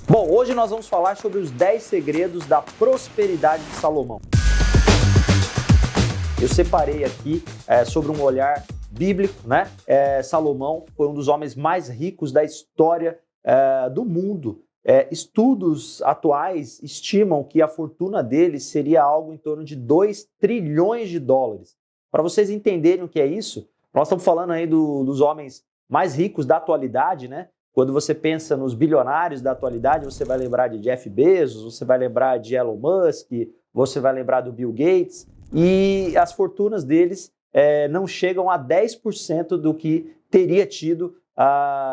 Bom, hoje nós vamos falar sobre os 10 segredos da prosperidade de Salomão. Eu separei aqui sobre um olhar bíblico, né? Salomão foi um dos homens mais ricos da história do mundo. Estudos atuais estimam que a fortuna dele seria algo em torno de 2 trilhões de dólares. Para vocês entenderem o que é isso, nós estamos falando aí dos homens mais ricos da atualidade, né? Quando você pensa nos bilionários da atualidade, você vai lembrar de Jeff Bezos, você vai lembrar de Elon Musk, você vai lembrar do Bill Gates, e as fortunas deles não chegam a 10% do que teria tido,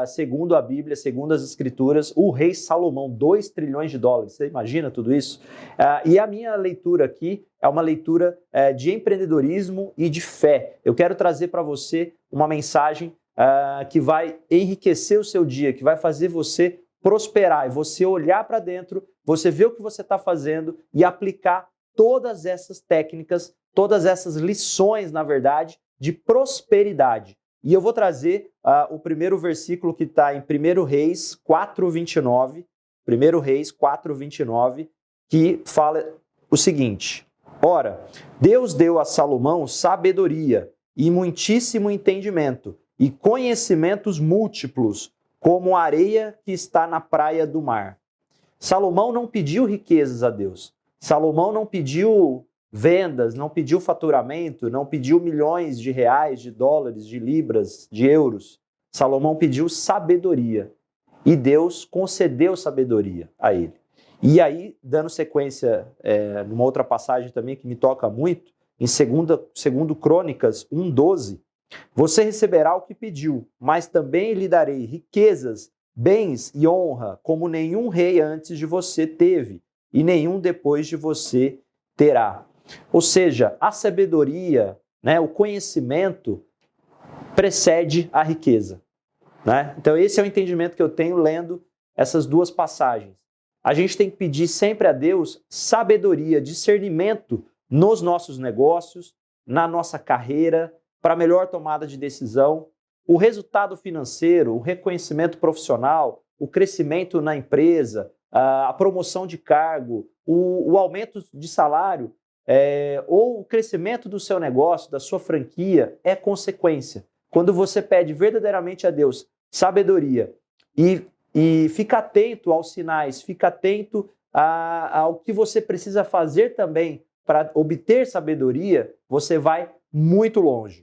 segundo a Bíblia, segundo as Escrituras, o rei Salomão, 2 trilhões de dólares. Você imagina tudo isso? E a minha leitura aqui é uma leitura de empreendedorismo e de fé. Eu quero trazer para você uma mensagem que vai enriquecer o seu dia, que vai fazer você prosperar e você olhar para dentro, você ver o que você está fazendo e aplicar todas essas técnicas, todas essas lições, na verdade, de prosperidade. E eu vou trazer o primeiro versículo que está em 1 Reis 4:29, 1 Reis 4:29, que fala o seguinte: Ora, Deus deu a Salomão sabedoria e muitíssimo entendimento, e conhecimentos múltiplos, como a areia que está na praia do mar. Salomão não pediu riquezas a Deus. Salomão não pediu vendas, não pediu faturamento, não pediu milhões de reais, de dólares, de libras, de euros. Salomão pediu sabedoria. E Deus concedeu sabedoria a ele. E aí, dando sequência numa outra passagem também que me toca muito, em 2 Crônicas 1:12, você receberá o que pediu, mas também lhe darei riquezas, bens e honra, como nenhum rei antes de você teve, e nenhum depois de você terá. Ou seja, a sabedoria, né, o conhecimento, precede a riqueza. Né? Então esse é o entendimento que eu tenho lendo essas duas passagens. A gente tem que pedir sempre a Deus sabedoria, discernimento nos nossos negócios, na nossa carreira, para melhor tomada de decisão, o resultado financeiro, o reconhecimento profissional, o crescimento na empresa, a promoção de cargo, o aumento de salário, ou o crescimento do seu negócio, da sua franquia, é consequência. Quando você pede verdadeiramente a Deus sabedoria e fica atento aos sinais, fica atento ao que você precisa fazer também para obter sabedoria, você vai muito longe.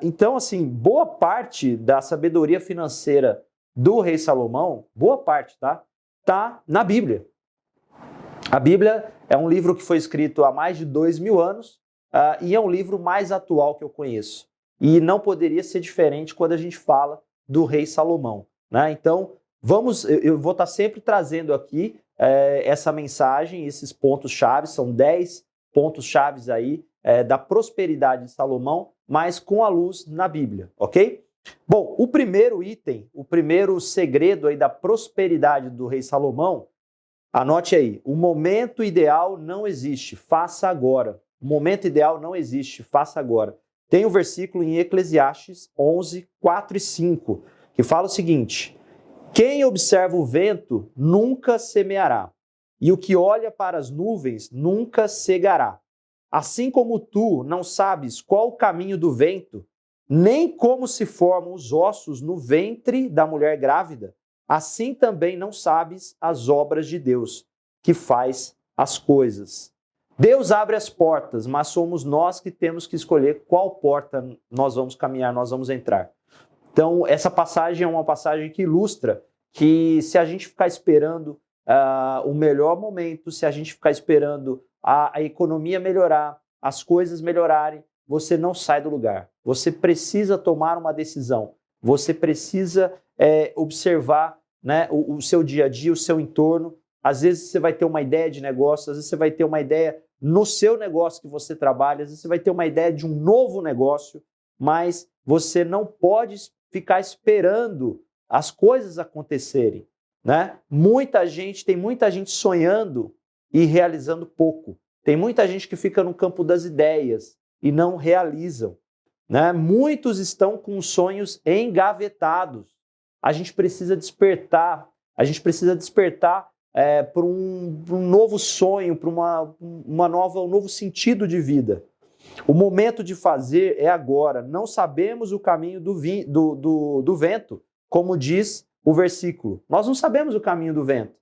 Então, assim, boa parte da sabedoria financeira do rei Salomão, boa parte, tá na Bíblia. A Bíblia é um livro que foi escrito há mais de 2000 anos e é um livro mais atual que eu conheço. E não poderia ser diferente quando a gente fala do rei Salomão. Né? Então, eu vou estar sempre trazendo aqui essa mensagem, esses pontos-chave, são 10 pontos-chave aí da prosperidade de Salomão, mas com a luz na Bíblia, ok? Bom, o primeiro item, o primeiro segredo aí da prosperidade do rei Salomão, anote aí, o momento ideal não existe, faça agora. O momento ideal não existe, faça agora. Tem um versículo em Eclesiastes 11, 4 e 5, que fala o seguinte: quem observa o vento nunca semeará, e o que olha para as nuvens nunca cegará. Assim como tu não sabes qual o caminho do vento, nem como se formam os ossos no ventre da mulher grávida, assim também não sabes as obras de Deus, que faz as coisas. Deus abre as portas, mas somos nós que temos que escolher qual porta nós vamos caminhar, nós vamos entrar. Então, essa passagem é uma passagem que ilustra que se a gente ficar esperando o melhor momento, se a gente ficar esperando a economia melhorar, as coisas melhorarem, você não sai do lugar. Você precisa tomar uma decisão. Você precisa observar, né, o seu dia a dia, o seu entorno. Às vezes você vai ter uma ideia de negócio, às vezes você vai ter uma ideia no seu negócio que você trabalha, às vezes você vai ter uma ideia de um novo negócio, mas você não pode ficar esperando as coisas acontecerem. Né? Tem muita gente sonhando e realizando pouco. Tem muita gente que fica no campo das ideias e não realizam. Né? Muitos estão com sonhos engavetados. A gente precisa despertar A gente precisa despertar para um novo sonho, para um novo sentido de vida. O momento de fazer é agora. Não sabemos o caminho do vento, como diz o versículo. Nós não sabemos o caminho do vento,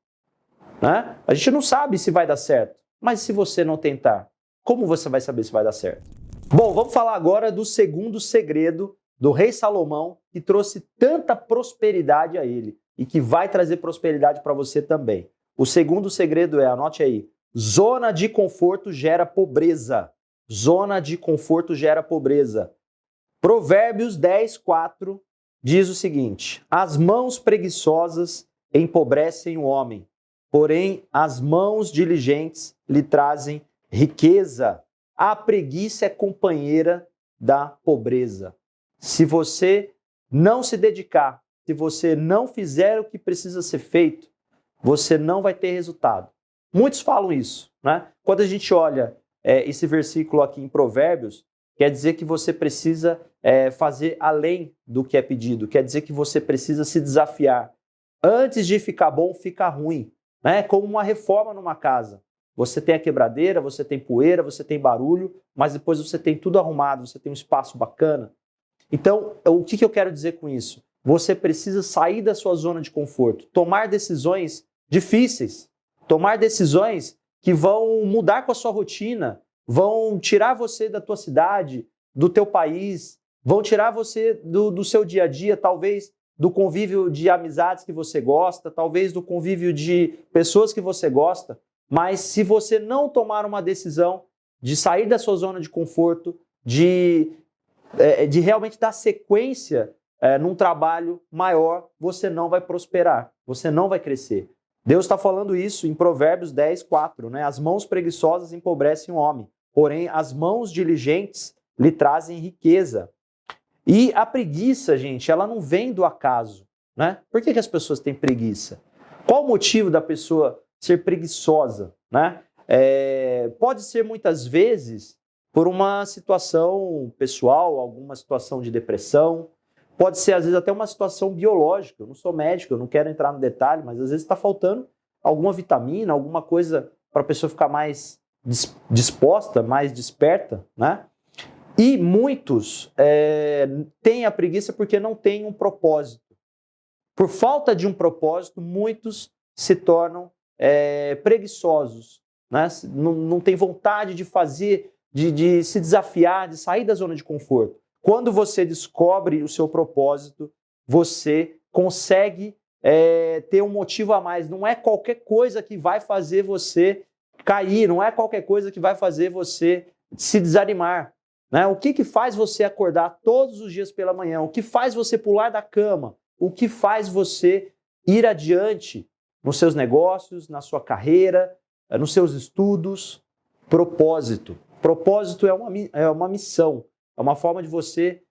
né? A gente não sabe se vai dar certo. Mas se você não tentar, como você vai saber se vai dar certo? Bom, vamos falar agora do segundo segredo do rei Salomão, que trouxe tanta prosperidade a ele e que vai trazer prosperidade para você também. O segundo segredo é, anote aí, zona de conforto gera pobreza. Zona de conforto gera pobreza. Provérbios 10, 4 diz o seguinte: as mãos preguiçosas empobrecem o homem, porém as mãos diligentes lhe trazem riqueza. A preguiça é companheira da pobreza. Se você não se dedicar, se você não fizer o que precisa ser feito, você não vai ter resultado. Muitos falam isso, né? Quando a gente olha esse versículo aqui em Provérbios, quer dizer que você precisa fazer além do que é pedido, quer dizer que você precisa se desafiar. Antes de ficar bom, fica ruim, né? Como uma reforma numa casa. Você tem a quebradeira, você tem poeira, você tem barulho, mas depois você tem tudo arrumado, você tem um espaço bacana. Então, o que eu quero dizer com isso? Você precisa sair da sua zona de conforto, tomar decisões difíceis, tomar decisões que vão mudar com a sua rotina, vão tirar você da tua cidade, do teu país, vão tirar você do seu dia a dia, talvez do convívio de amizades que você gosta, talvez do convívio de pessoas que você gosta, mas se você não tomar uma decisão de sair da sua zona de conforto, de realmente dar sequência num trabalho maior, você não vai prosperar, você não vai crescer. Deus está falando isso em Provérbios 10, 4, né? As mãos preguiçosas empobrecem o homem, porém as mãos diligentes lhe trazem riqueza. E a preguiça, gente, ela não vem do acaso, né? Por que as pessoas têm preguiça? Qual o motivo da pessoa ser preguiçosa, né? Pode ser muitas vezes por uma situação pessoal, alguma situação de depressão, pode ser às vezes até uma situação biológica. Eu não sou médico, eu não quero entrar no detalhe, mas às vezes está faltando alguma vitamina, alguma coisa para a pessoa ficar mais disposta, mais desperta, né? E muitos têm a preguiça porque não têm um propósito. Por falta de um propósito, muitos se tornam preguiçosos, né? Não têm vontade de fazer, de se desafiar, de sair da zona de conforto. Quando você descobre o seu propósito, você consegue ter um motivo a mais. Não é qualquer coisa que vai fazer você cair, não é qualquer coisa que vai fazer você se desanimar, né? O que faz você acordar todos os dias pela manhã? O que faz você pular da cama? O que faz você ir adiante nos seus negócios, na sua carreira, nos seus estudos? Propósito. Propósito é uma missão, é uma forma de você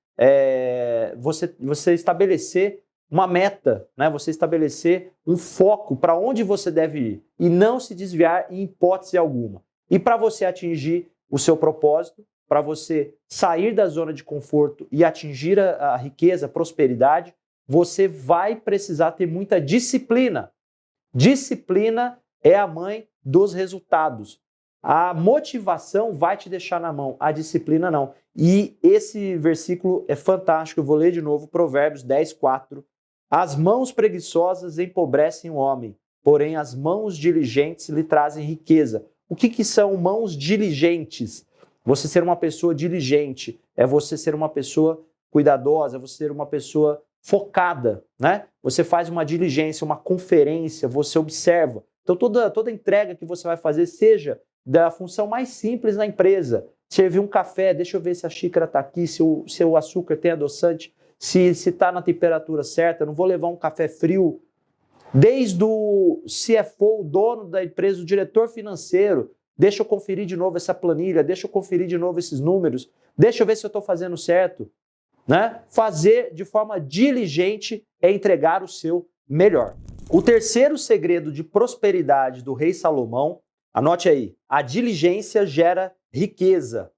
estabelecer uma meta, né? Você estabelecer um foco para onde você deve ir e não se desviar em hipótese alguma. E para você atingir o seu propósito, para você sair da zona de conforto e atingir a riqueza, a prosperidade, você vai precisar ter muita disciplina. Disciplina é a mãe dos resultados. A motivação vai te deixar na mão, a disciplina não. E esse versículo é fantástico, eu vou ler de novo, Provérbios 10, 4. As mãos preguiçosas empobrecem o homem, porém as mãos diligentes lhe trazem riqueza. O que são mãos diligentes? Você ser uma pessoa diligente é você ser uma pessoa cuidadosa, é você ser uma pessoa focada, né? Você faz uma diligência, uma conferência, você observa. Então toda entrega que você vai fazer, seja da função mais simples na empresa, servir um café, deixa eu ver se a xícara está aqui, se o açúcar tem adoçante, se está na temperatura certa, eu não vou levar um café frio. Desde o CFO, o dono da empresa, o diretor financeiro, deixa eu conferir de novo essa planilha, deixa eu conferir de novo esses números, deixa eu ver se eu estou fazendo certo, né? Fazer de forma diligente é entregar o seu melhor. O terceiro segredo de prosperidade do rei Salomão, anote aí, a diligência gera riqueza.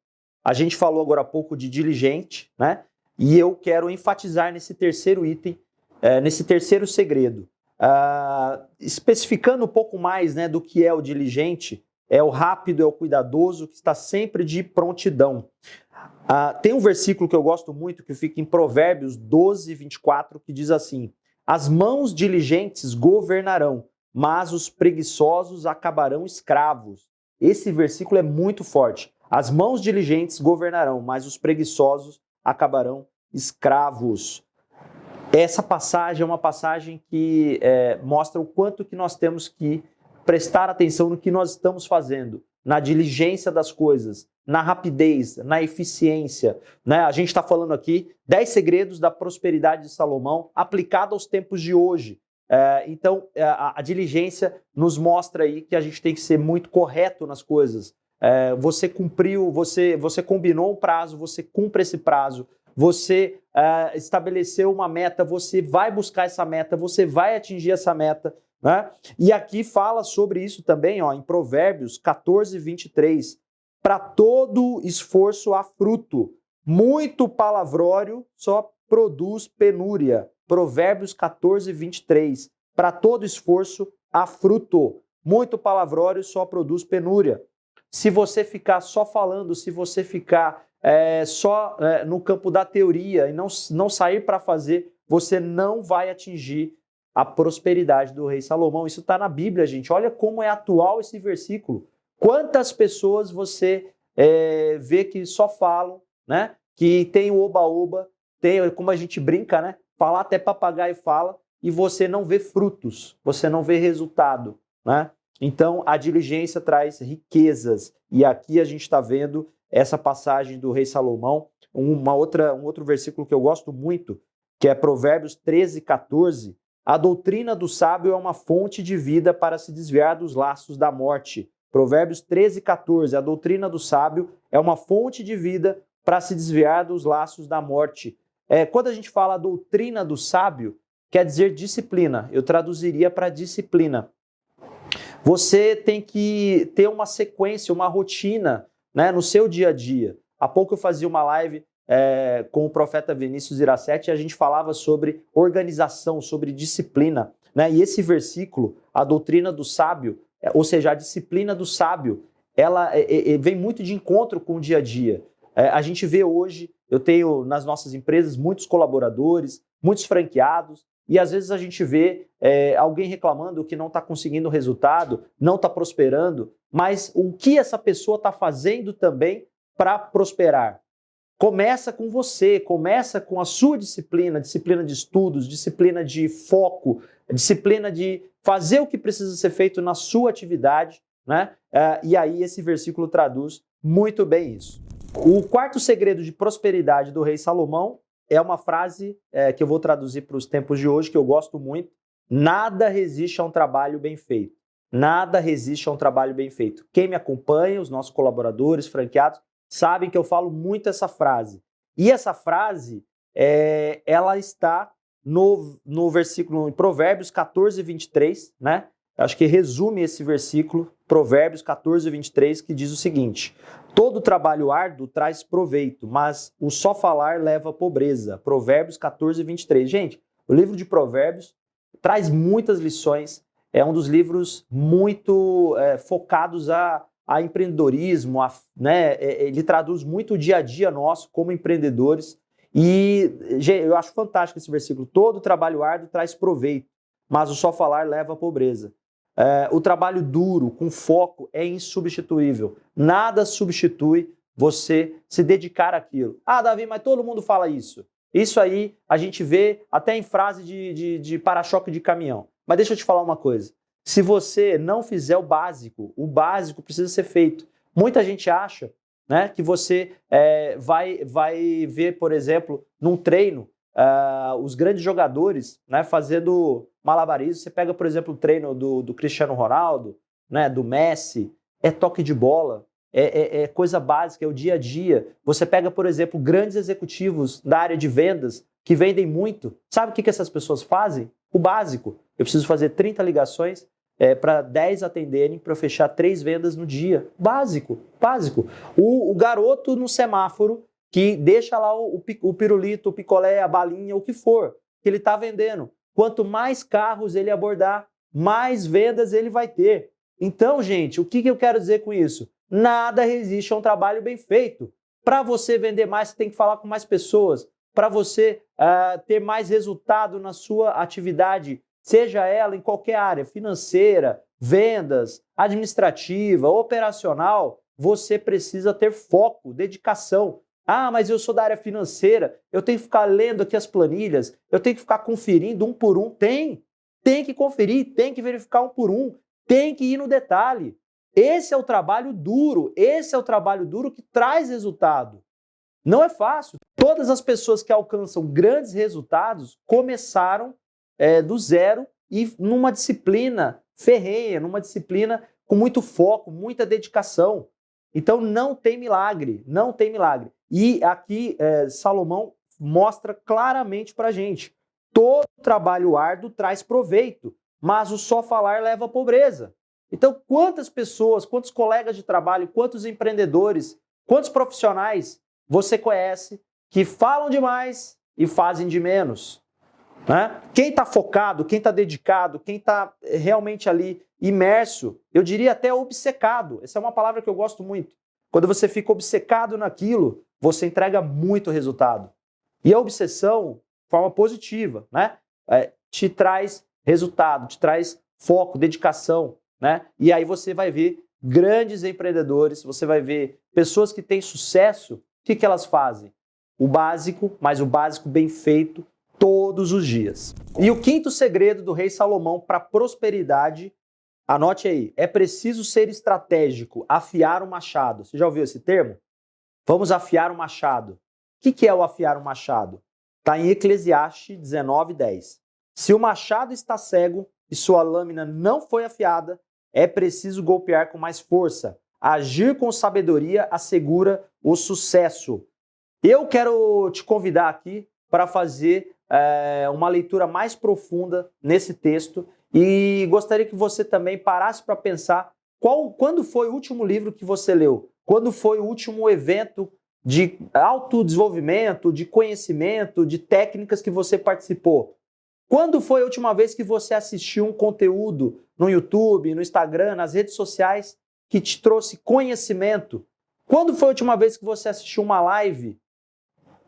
A gente falou agora há pouco de diligente, né? E eu quero enfatizar nesse terceiro item, nesse terceiro segredo. Especificando um pouco mais, né, do que é o diligente, é o rápido, é o cuidadoso, que está sempre de prontidão. Tem um versículo que eu gosto muito, que fica em Provérbios 12, 24, que diz assim: as mãos diligentes governarão, mas os preguiçosos acabarão escravos. Esse versículo é muito forte. As mãos diligentes governarão, mas os preguiçosos acabarão escravos. Essa passagem é uma passagem que mostra o quanto que nós temos que prestar atenção no que nós estamos fazendo, na diligência das coisas, na rapidez, na eficiência. Né? A gente está falando aqui 10 segredos da prosperidade de Salomão aplicado aos tempos de hoje. Então, a diligência nos mostra aí que a gente tem que ser muito correto nas coisas. Você cumpriu, você combinou um prazo, você cumpre esse prazo. Você estabeleceu uma meta, você vai buscar essa meta, você vai atingir essa meta. Né? E aqui fala sobre isso também, ó, em Provérbios 14, 23. Para todo esforço há fruto, muito palavrório só produz penúria. Provérbios 14, 23. Para todo esforço há fruto, muito palavrório só produz penúria. Se você ficar só falando, se você ficar só no campo da teoria e não sair para fazer, você não vai atingir a prosperidade do rei Salomão. Isso está na Bíblia, gente. Olha como é atual esse versículo. Quantas pessoas você vê que só falam, né? Que tem o oba-oba, tem, como a gente brinca, né? Falar até papagaio fala, e você não vê frutos, você não vê resultado, né? Então, a diligência traz riquezas. E aqui a gente está vendo essa passagem do rei Salomão. Um outro versículo que eu gosto muito, que é Provérbios 13, 14. A doutrina do sábio é uma fonte de vida para se desviar dos laços da morte. Provérbios 13, 14. A doutrina do sábio é uma fonte de vida para se desviar dos laços da morte. Quando a gente fala a doutrina do sábio, quer dizer disciplina. Eu traduziria para disciplina. Você tem que ter uma sequência, uma rotina, né, no seu dia a dia. Há pouco eu fazia uma live com o profeta Vinícius Iracete e a gente falava sobre organização, sobre disciplina. Né? E esse versículo, a doutrina do sábio, ou seja, a disciplina do sábio, ela vem muito de encontro com o dia a dia. A gente vê hoje, eu tenho nas nossas empresas muitos colaboradores, muitos franqueados, e às vezes a gente vê alguém reclamando que não está conseguindo resultado, não está prosperando, mas o que essa pessoa está fazendo também para prosperar? Começa com você, começa com a sua disciplina de estudos, disciplina de foco, disciplina de fazer o que precisa ser feito na sua atividade, né? E aí esse versículo traduz muito bem isso. O quarto segredo de prosperidade do rei Salomão é uma frase que eu vou traduzir para os tempos de hoje, que eu gosto muito. Nada resiste a um trabalho bem feito. Nada resiste a um trabalho bem feito. Quem me acompanha, os nossos colaboradores, franqueados, sabem que eu falo muito essa frase. E essa frase, ela está no versículo, em Provérbios 14, 23, né? Acho que resume esse versículo, Provérbios 14, 23, que diz o seguinte: todo trabalho árduo traz proveito, mas o só falar leva à pobreza. Provérbios 14, 23. Gente, o livro de Provérbios traz muitas lições, é um dos livros muito focados a empreendedorismo, né? Ele traduz muito o dia a dia nosso como empreendedores. E eu acho fantástico esse versículo. Todo trabalho árduo traz proveito, mas o só falar leva à pobreza. O trabalho duro, com foco, é insubstituível. Nada substitui você se dedicar àquilo. Ah, Davi, mas todo mundo fala isso. Isso aí a gente vê até em frase de para-choque de caminhão. Mas deixa eu te falar uma coisa. Se você não fizer o básico precisa ser feito. Muita gente acha, né, que você vai ver, por exemplo, num treino, os grandes jogadores, né, fazendo malabarismo. Você pega, por exemplo, o treino do Cristiano Ronaldo, né, do Messi, é toque de bola, é coisa básica, é o dia a dia. Você pega, por exemplo, grandes executivos da área de vendas que vendem muito. Sabe o que essas pessoas fazem? O básico. Eu preciso fazer 30 ligações para 10 atenderem, para eu fechar 3 vendas no dia. Básico. O garoto no semáforo que deixa lá o pirulito, o picolé, a balinha, o que for, que ele está vendendo. quanto mais carros ele abordar, mais vendas ele vai ter. Então, gente, o que eu quero dizer com isso? Nada resiste a um trabalho bem feito. Para você vender mais, você tem que falar com mais pessoas. Para você ter mais resultado na sua atividade, seja ela em qualquer área, financeira, vendas, administrativa, operacional, você precisa ter foco, dedicação. Ah, mas eu sou da área financeira, eu tenho que ficar lendo aqui as planilhas, eu tenho que ficar conferindo um por um. Tem que conferir, tem que verificar um por um, tem que ir no detalhe. Esse é o trabalho duro, esse é o trabalho duro que traz resultado. Não é fácil. Todas as pessoas que alcançam grandes resultados começaram do zero e numa disciplina ferrenha, numa disciplina com muito foco, muita dedicação. Então não tem milagre, não tem milagre. E aqui Salomão mostra claramente para a gente, todo trabalho árduo traz proveito, mas o só falar leva à pobreza. Então quantas pessoas, quantos colegas de trabalho, quantos empreendedores, quantos profissionais você conhece que falam demais e fazem de menos? Né? Quem está focado, quem está dedicado, quem está realmente ali imerso, eu diria até obcecado. Essa é uma palavra que eu gosto muito. Quando você fica obcecado naquilo, você entrega muito resultado. E a obsessão, de forma positiva, né? Te traz resultado, te traz foco, dedicação. Né? E aí você vai ver grandes empreendedores, você vai ver pessoas que têm sucesso, o que elas fazem? O básico, mas o básico bem feito, todos os dias. E o quinto segredo do rei Salomão para prosperidade, anote aí, é preciso ser estratégico, afiar o machado. Você já ouviu esse termo? Vamos afiar o machado. O que é o afiar o machado? Está em Eclesiastes 19:10. Se o machado está cego e sua lâmina não foi afiada, é preciso golpear com mais força. Agir com sabedoria assegura o sucesso. Eu quero te convidar aqui para fazer uma leitura mais profunda nesse texto e gostaria que você também parasse para pensar quando foi o último livro que você leu, quando foi o último evento de autodesenvolvimento, de conhecimento, de técnicas que você participou. Quando foi a última vez que você assistiu um conteúdo no YouTube, no Instagram, nas redes sociais que te trouxe conhecimento? Quando foi a última vez que você assistiu uma live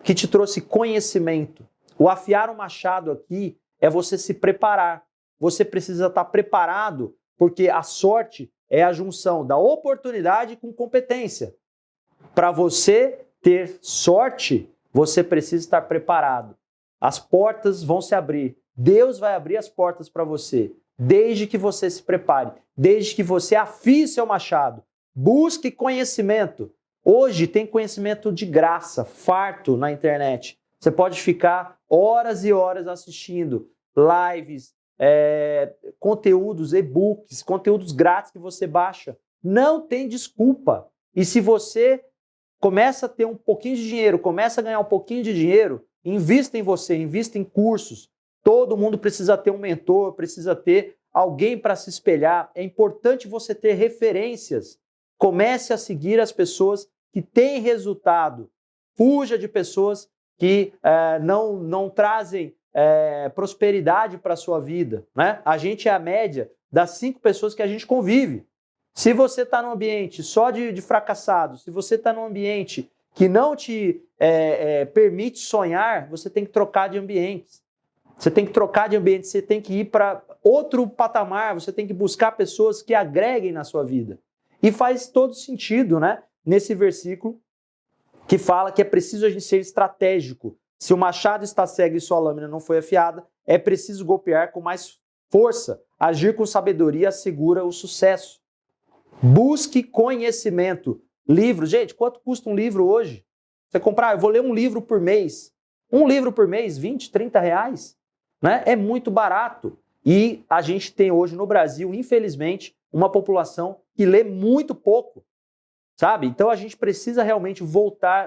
que te trouxe conhecimento? O afiar o machado aqui é você se preparar. Você precisa estar preparado, porque a sorte é a junção da oportunidade com competência. Para você ter sorte, você precisa estar preparado. As portas vão se abrir. Deus vai abrir as portas para você, desde que você se prepare, desde que você afie seu machado. Busque conhecimento. Hoje tem conhecimento de graça, farto na internet. Você pode ficar horas e horas assistindo lives, conteúdos, e-books, conteúdos grátis que você baixa. Não tem desculpa. E se você começa a ter um pouquinho de dinheiro, começa a ganhar um pouquinho de dinheiro, invista em você, invista em cursos. Todo mundo precisa ter um mentor, precisa ter alguém para se espelhar. É importante você ter referências. Comece a seguir as pessoas que têm resultado. Fuja de pessoas que não trazem prosperidade para a sua vida. Né? A gente é a média das 5 pessoas que a gente convive. Se você está num ambiente só de fracassados, se você está num ambiente que não te permite sonhar, você tem que trocar de ambientes. Você tem que trocar de ambiente, você tem que ir para outro patamar, você tem que buscar pessoas que agreguem na sua vida. E faz todo sentido, né? Nesse versículo que fala que é preciso a gente ser estratégico. Se o machado está cego e sua lâmina não foi afiada, é preciso golpear com mais força. Agir com sabedoria assegura o sucesso. Busque conhecimento. Livro. Gente, quanto custa um livro hoje? Você comprar, eu vou ler um livro por mês. Um livro por mês, 20, 30 reais. Né? É muito barato. E a gente tem hoje no Brasil, infelizmente, uma população que lê muito pouco. Sabe? Então a gente precisa realmente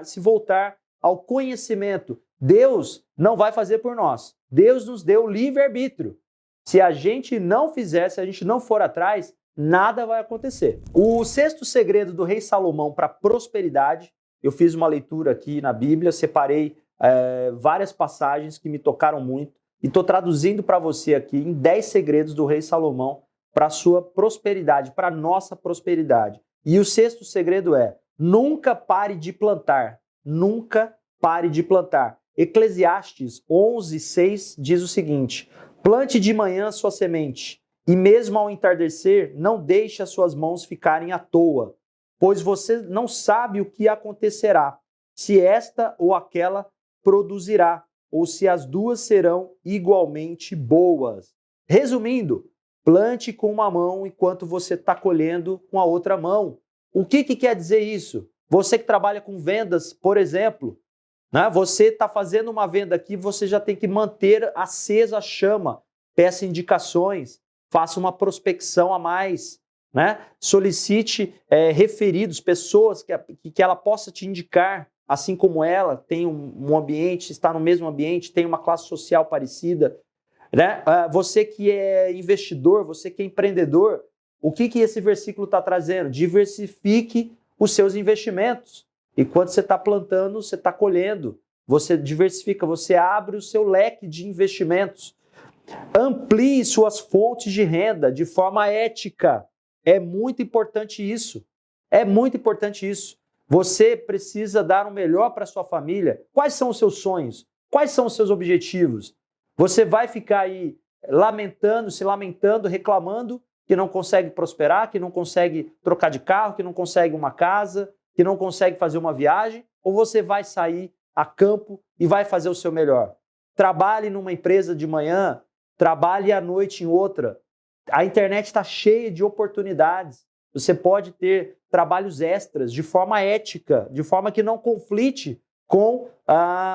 se voltar ao conhecimento. Deus não vai fazer por nós. Deus nos deu livre-arbítrio. Se a gente não fizer, se a gente não for atrás, nada vai acontecer. O sexto segredo do rei Salomão para prosperidade, eu fiz uma leitura aqui na Bíblia, separei várias passagens que me tocaram muito. e estou traduzindo para você aqui em 10 segredos do rei Salomão para a sua prosperidade, para a nossa prosperidade. E o sexto segredo é: nunca pare de plantar. Nunca pare de plantar. Eclesiastes 11:6 diz o seguinte: plante de manhã sua semente, e mesmo ao entardecer, não deixe as suas mãos ficarem à toa, pois você não sabe o que acontecerá, se esta ou aquela produzirá, ou se as duas serão igualmente boas. Resumindo, plante com uma mão enquanto você está colhendo com a outra mão. O que quer dizer isso? Você que trabalha com vendas, por exemplo, né? Você está fazendo uma venda aqui, você já tem que manter acesa a chama, peça indicações, faça uma prospecção a mais, né? Solicite referidos, pessoas que ela possa te indicar, assim como ela tem um ambiente, está no mesmo ambiente, tem uma classe social parecida, né? Você que é investidor, você que é empreendedor, o que esse versículo está trazendo? Diversifique os seus investimentos. E quando você está plantando, você está colhendo. Você diversifica, você abre o seu leque de investimentos. Amplie suas fontes de renda de forma ética. É muito importante isso. É muito importante isso. Você precisa dar o melhor para sua família. Quais são os seus sonhos? Quais são os seus objetivos? Você vai ficar aí lamentando, se lamentando, reclamando que não consegue prosperar, que não consegue trocar de carro, que não consegue uma casa, que não consegue fazer uma viagem? Ou você vai sair a campo e vai fazer o seu melhor? Trabalhe numa empresa de manhã, trabalhe à noite em outra. A internet está cheia de oportunidades. Você pode ter trabalhos extras de forma ética, de forma que não conflite com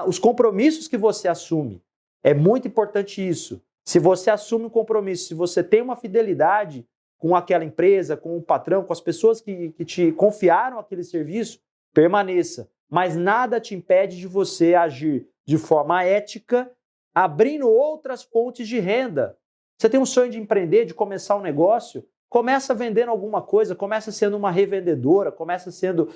os compromissos que você assume. É muito importante isso. Se você assume um compromisso, se você tem uma fidelidade com aquela empresa, com o patrão, com as pessoas que te confiaram aquele serviço, permaneça. Mas nada te impede de você agir de forma ética, abrindo outras fontes de renda. Você tem um sonho de empreender, de começar um negócio? Começa vendendo alguma coisa, começa sendo uma revendedora, começa sendo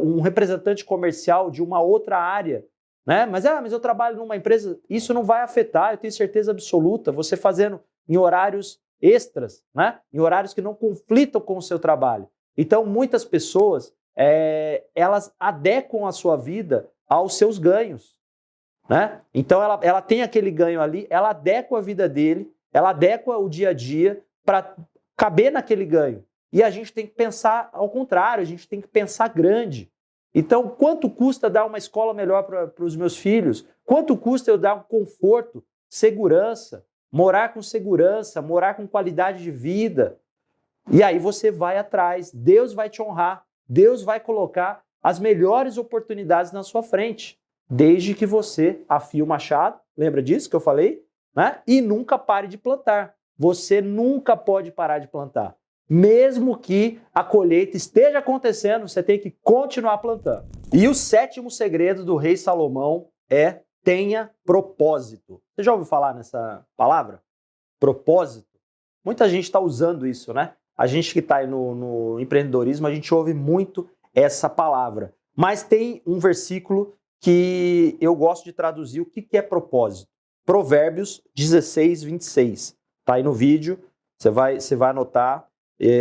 um representante comercial de uma outra área. Né? Mas eu trabalho numa empresa, isso não vai afetar, eu tenho certeza absoluta, você fazendo em horários extras, né? Em horários que não conflitam com o seu trabalho. Então, muitas pessoas, elas adequam a sua vida aos seus ganhos. Né? Então, ela tem aquele ganho ali, ela adequa a vida dele, ela adequa o dia a dia para caber naquele ganho. E a gente tem que pensar ao contrário, a gente tem que pensar grande. Então, quanto custa dar uma escola melhor para os meus filhos? Quanto custa eu dar um conforto, segurança, morar com qualidade de vida? E aí você vai atrás, Deus vai te honrar, Deus vai colocar as melhores oportunidades na sua frente, desde que você afie o machado, lembra disso que eu falei? Né? E nunca pare de plantar. Você nunca pode parar de plantar. Mesmo que a colheita esteja acontecendo, você tem que continuar plantando. E o sétimo segredo do rei Salomão é: tenha propósito. Você já ouviu falar nessa palavra? Propósito? Muita gente está usando isso, né? A gente que está aí no empreendedorismo, a gente ouve muito essa palavra. Mas tem um versículo que eu gosto de traduzir o que é propósito. Provérbios 16:26. Está aí no vídeo, você vai anotar.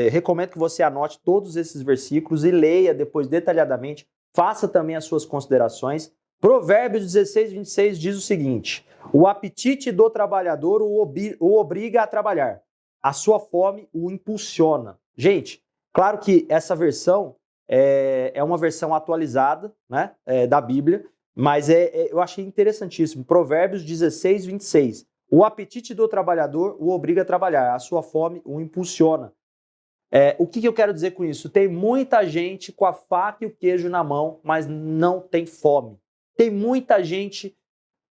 Recomendo que você anote todos esses versículos e leia depois detalhadamente, faça também as suas considerações. Provérbios 16:26 diz o seguinte: o apetite do trabalhador o obriga a trabalhar, a sua fome o impulsiona. Gente, claro que essa versão é uma versão atualizada, né, da Bíblia, mas eu achei interessantíssimo. Provérbios 16:26. O apetite do trabalhador o obriga a trabalhar, a sua fome o impulsiona. O que eu quero dizer com isso? Tem muita gente com a faca e o queijo na mão, mas não tem fome. Tem muita gente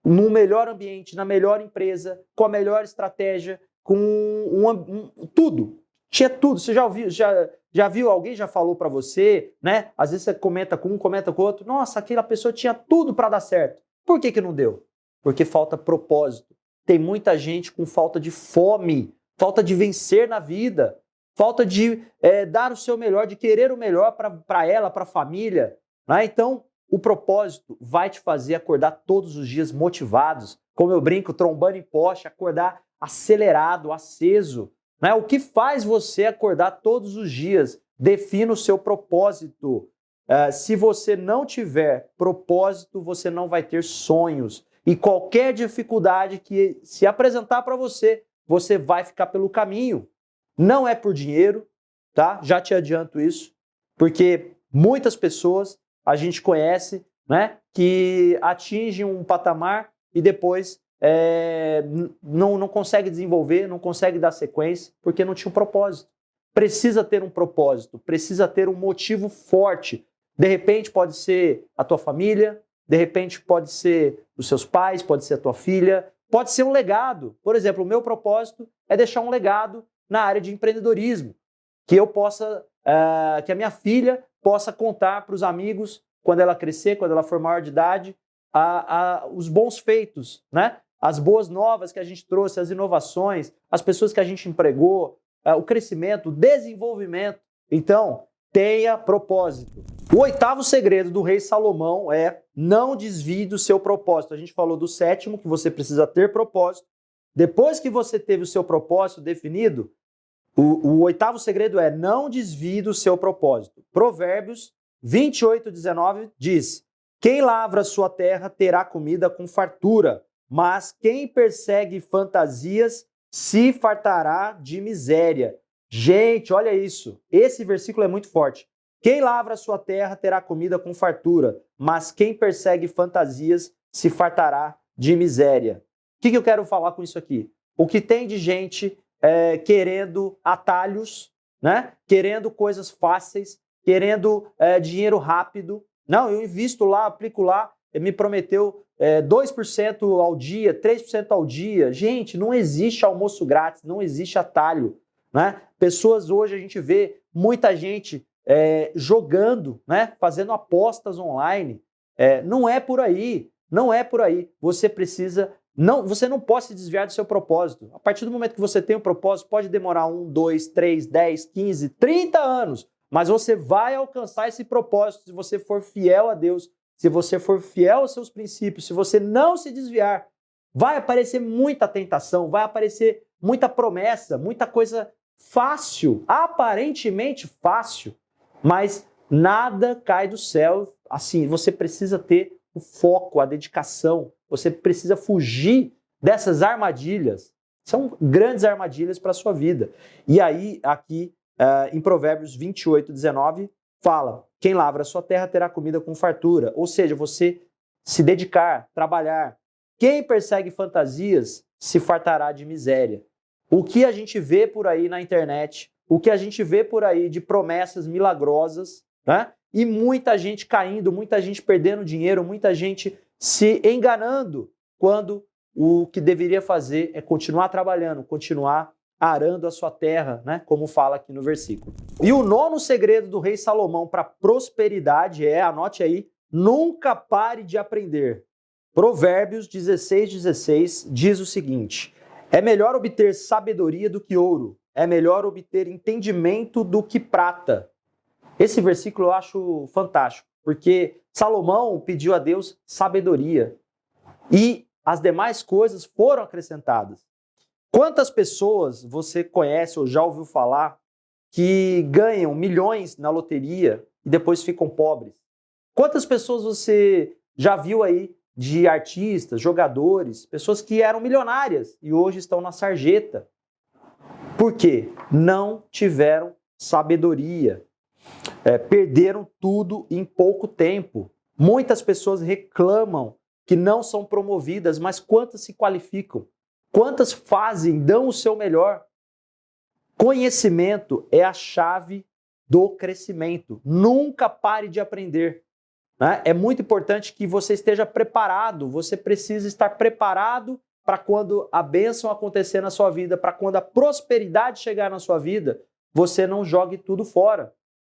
no melhor ambiente, na melhor empresa, com a melhor estratégia, com tudo. Tinha tudo. Você já viu, alguém já falou para você, né? Às vezes você comenta com um, comenta com o outro. Nossa, aquela pessoa tinha tudo para dar certo. Por que não deu? Porque falta propósito. Tem muita gente com falta de fome, falta de vencer na vida, falta de dar o seu melhor, de querer o melhor para ela, para a família. Né? Então, o propósito vai te fazer acordar todos os dias motivados, como eu brinco, trombando em poste, acordar acelerado, aceso, né? O que faz você acordar todos os dias? Defina o seu propósito. Se você não tiver propósito, você não vai ter sonhos. E qualquer dificuldade que se apresentar para você, você vai ficar pelo caminho. Não é por dinheiro, tá? Já te adianto isso, porque muitas pessoas a gente conhece, né, que atingem um patamar e depois não consegue desenvolver, não consegue dar sequência, porque não tinha um propósito. Precisa ter um propósito, precisa ter um motivo forte. De repente pode ser a tua família, de repente pode ser os seus pais, pode ser a tua filha, pode ser um legado. Por exemplo, o meu propósito é deixar um legado na área de empreendedorismo, que eu possa, que a minha filha possa contar para os amigos, quando ela crescer, quando ela for maior de idade, os bons feitos, né? As boas novas que a gente trouxe, as inovações, as pessoas que a gente empregou, o crescimento, o desenvolvimento. Então, tenha propósito. O 8º segredo do rei Salomão é: não desvie do seu propósito. A gente falou do 7º, que você precisa ter propósito. Depois que você teve o seu propósito definido, o 8º segredo é: não desvie do seu propósito. Provérbios 28:19 diz: quem lavra sua terra terá comida com fartura, mas quem persegue fantasias se fartará de miséria. Gente, olha isso. Esse versículo é muito forte. Quem lavra sua terra terá comida com fartura, mas quem persegue fantasias se fartará de miséria. O que eu quero falar com isso aqui? O que tem de gente querendo atalhos, né? Querendo coisas fáceis, querendo dinheiro rápido. Não, eu invisto lá, aplico lá, me prometeu 2% ao dia, 3% ao dia. Gente, não existe almoço grátis, não existe atalho, né? Pessoas hoje, a gente vê muita gente jogando, né? Fazendo apostas online. Não é por aí, não é por aí. Você precisa... você não pode se desviar do seu propósito. A partir do momento que você tem um propósito, pode demorar 1, 2, 3, 10, 15, 30 anos, mas você vai alcançar esse propósito se você for fiel a Deus, se você for fiel aos seus princípios, se você não se desviar. Vai aparecer muita tentação, vai aparecer muita promessa, muita coisa fácil, aparentemente fácil, mas nada cai do céu. Assim, você precisa ter o foco, a dedicação, você precisa fugir dessas armadilhas. São grandes armadilhas para a sua vida. E aí, aqui, em Provérbios 28:19, fala: quem lavra a sua terra terá comida com fartura. Ou seja, você se dedicar, trabalhar. Quem persegue fantasias se fartará de miséria. O que a gente vê por aí na internet, o que a gente vê por aí de promessas milagrosas, né? E muita gente caindo, muita gente perdendo dinheiro, muita gente se enganando, quando o que deveria fazer é continuar trabalhando, continuar arando a sua terra, né? Como fala aqui no versículo. E o 9º segredo do rei Salomão para prosperidade é, anote aí, nunca pare de aprender. Provérbios 16:16 diz o seguinte: é melhor obter sabedoria do que ouro, é melhor obter entendimento do que prata. Esse versículo eu acho fantástico, porque Salomão pediu a Deus sabedoria e as demais coisas foram acrescentadas. Quantas pessoas você conhece ou já ouviu falar que ganham milhões na loteria e depois ficam pobres? Quantas pessoas você já viu aí de artistas, jogadores, pessoas que eram milionárias e hoje estão na sarjeta? Por quê? Não tiveram sabedoria. Perderam tudo em pouco tempo. Muitas pessoas reclamam que não são promovidas, mas quantas se qualificam? Quantas fazem, dão o seu melhor? Conhecimento é a chave do crescimento. Nunca pare de aprender, né? É muito importante que você esteja preparado. Você precisa estar preparado para quando a bênção acontecer na sua vida, para quando a prosperidade chegar na sua vida, você não jogue tudo fora.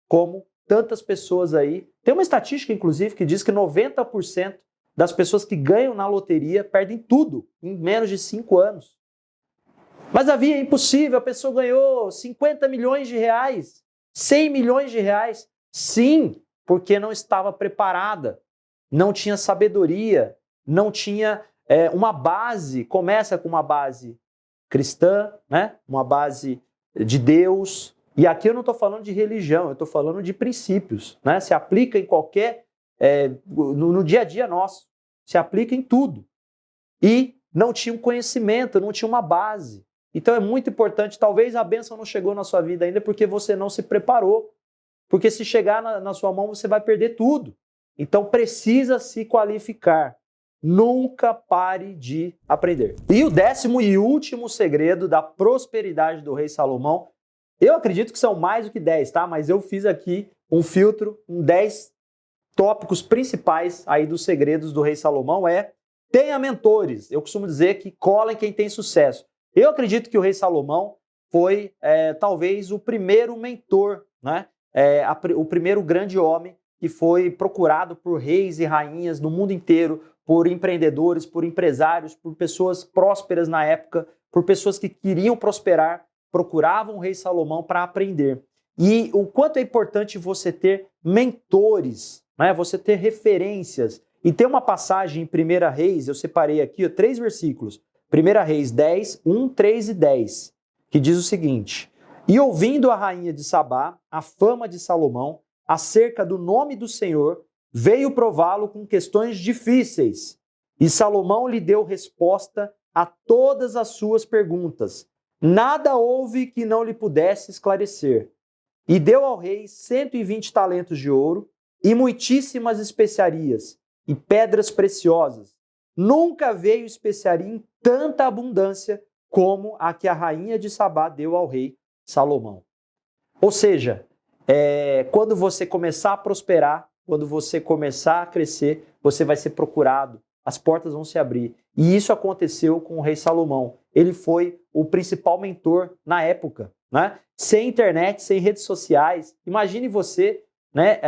Como tantas pessoas aí. Tem uma estatística, inclusive, que diz que 90% das pessoas que ganham na loteria perdem tudo em menos de 5 anos. Mas havia impossível, a pessoa ganhou 50 milhões de reais, 100 milhões de reais. Sim, porque não estava preparada, não tinha sabedoria, não tinha uma base, começa com uma base cristã, né? Uma base de Deus. E aqui eu não estou falando de religião, eu estou falando de princípios, né? Se aplica em qualquer, no dia a dia nosso, se aplica em tudo. E não tinha um conhecimento, não tinha uma base. Então é muito importante, talvez a bênção não chegou na sua vida ainda porque você não se preparou. Porque se chegar na sua mão, você vai perder tudo. Então precisa se qualificar. Nunca pare de aprender. E o 10º e último segredo da prosperidade do rei Salomão, eu acredito que são mais do que 10, tá? Mas eu fiz aqui um filtro, 10 tópicos principais aí dos segredos do rei Salomão tenha mentores. Eu costumo dizer que cola em quem tem sucesso. Eu acredito que o rei Salomão foi talvez o primeiro mentor, né? O primeiro grande homem que foi procurado por reis e rainhas no mundo inteiro, por empreendedores, por empresários, por pessoas prósperas na época, por pessoas que queriam prosperar, procuravam o rei Salomão para aprender. E o quanto é importante você ter mentores, né? Você ter referências. E tem uma passagem em 1 Reis, eu separei aqui 3 versículos. 1 Reis 10, 1, 3 e 10, que diz o seguinte: E ouvindo a rainha de Sabá a fama de Salomão acerca do nome do Senhor, veio prová-lo com questões difíceis. E Salomão lhe deu resposta a todas as suas perguntas. Nada houve que não lhe pudesse esclarecer. E deu ao rei 120 talentos de ouro e muitíssimas especiarias e pedras preciosas. Nunca veio especiaria em tanta abundância como a que a rainha de Sabá deu ao rei Salomão. Ou seja, quando você começar a prosperar, quando você começar a crescer, você vai ser procurado, as portas vão se abrir. E isso aconteceu com o rei Salomão. Ele foi o principal mentor na época, né? Sem internet, sem redes sociais. Imagine você, né?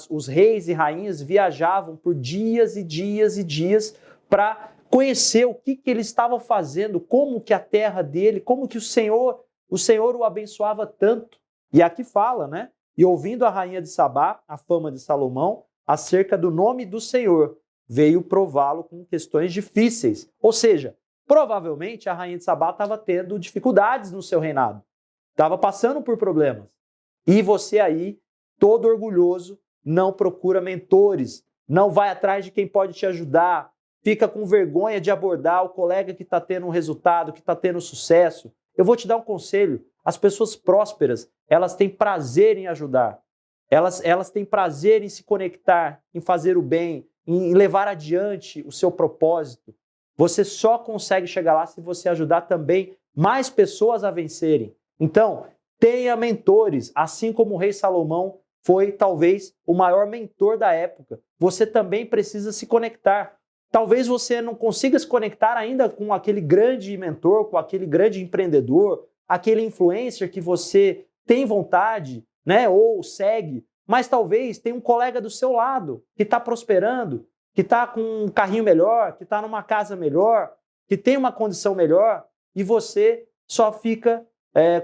Os reis e rainhas viajavam por dias e dias e dias para conhecer o que ele estava fazendo, como que a terra dele, como que o Senhor o abençoava tanto. E aqui fala, né? E ouvindo a rainha de Sabá a fama de Salomão acerca do nome do Senhor, veio prová-lo com questões difíceis. Ou seja, provavelmente a rainha de Sabá estava tendo dificuldades no seu reinado, estava passando por problemas. E você aí, todo orgulhoso, não procura mentores, não vai atrás de quem pode te ajudar, fica com vergonha de abordar o colega que está tendo um resultado, que está tendo sucesso. Eu vou te dar um conselho: as pessoas prósperas, elas têm prazer em ajudar, elas têm prazer em se conectar, em fazer o bem, em levar adiante o seu propósito. Você só consegue chegar lá se você ajudar também mais pessoas a vencerem. Então, tenha mentores, assim como o rei Salomão foi talvez o maior mentor da época. Você também precisa se conectar. Talvez você não consiga se conectar ainda com aquele grande mentor, com aquele grande empreendedor, aquele influencer que você tem vontade, né, ou segue, mas talvez tenha um colega do seu lado que está prosperando, que está com um carrinho melhor, que está numa casa melhor, que tem uma condição melhor, e você só fica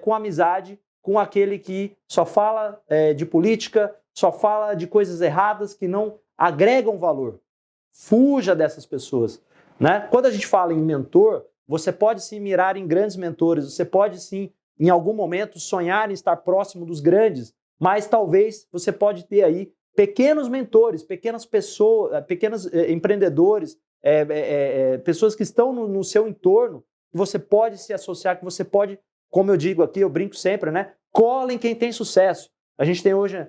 com amizade com aquele que só fala de política, só fala de coisas erradas que não agregam valor. Fuja dessas pessoas, né? Quando a gente fala em mentor, você pode sim mirar em grandes mentores, você pode sim, em algum momento, sonhar em estar próximo dos grandes, mas talvez você pode ter aí pequenos mentores, pequenas pessoas, pequenos empreendedores, pessoas que estão no seu entorno, que você pode se associar, que você pode, como eu digo aqui, eu brinco sempre, né? Cola em quem tem sucesso. A gente tem hoje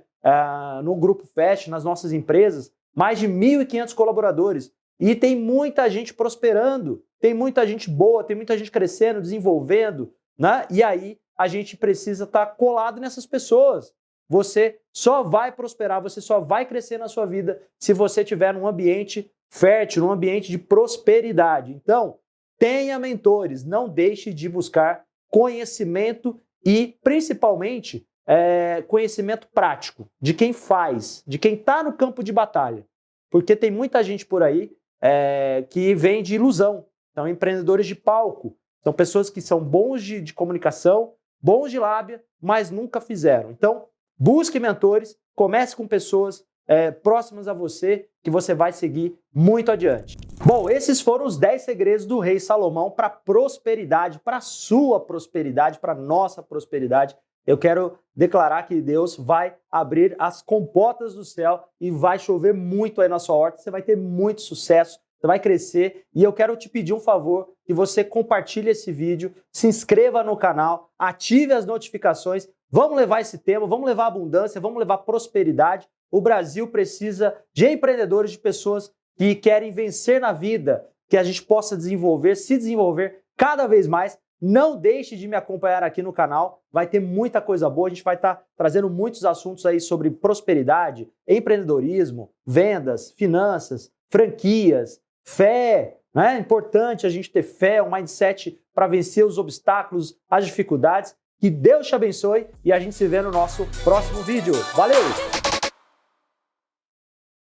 no Grupo Fast, nas nossas empresas, mais de 1.500 colaboradores. E tem muita gente prosperando, tem muita gente boa, tem muita gente crescendo, desenvolvendo, né? E aí a gente precisa estar colado nessas pessoas. Você só vai prosperar, você só vai crescer na sua vida se você tiver num ambiente fértil, num ambiente de prosperidade. Então, tenha mentores, não deixe de buscar conhecimento e, principalmente, conhecimento prático, de quem faz, de quem está no campo de batalha. Porque tem muita gente por aí que vem de ilusão. São empreendedores de palco, são pessoas que são bons de comunicação, bons de lábia, mas nunca fizeram. Então, busque mentores, comece com pessoas próximas a você que você vai seguir muito adiante. Bom, esses foram os 10 segredos do rei Salomão para prosperidade, para sua prosperidade, para nossa prosperidade. Eu quero declarar que Deus vai abrir as comportas do céu e vai chover muito aí na sua horta. Você vai ter muito sucesso, você vai crescer. E eu quero te pedir um favor, que você compartilhe esse vídeo, se inscreva no canal, ative as notificações. Vamos levar esse tema, vamos levar abundância, vamos levar prosperidade. O Brasil precisa de empreendedores, de pessoas que querem vencer na vida, que a gente possa desenvolver, se desenvolver cada vez mais. Não deixe de me acompanhar aqui no canal, vai ter muita coisa boa, a gente vai estar trazendo muitos assuntos aí sobre prosperidade, empreendedorismo, vendas, finanças, franquias, fé, né? É importante a gente ter fé, um mindset para vencer os obstáculos, as dificuldades. Que Deus te abençoe e a gente se vê no nosso próximo vídeo. Valeu!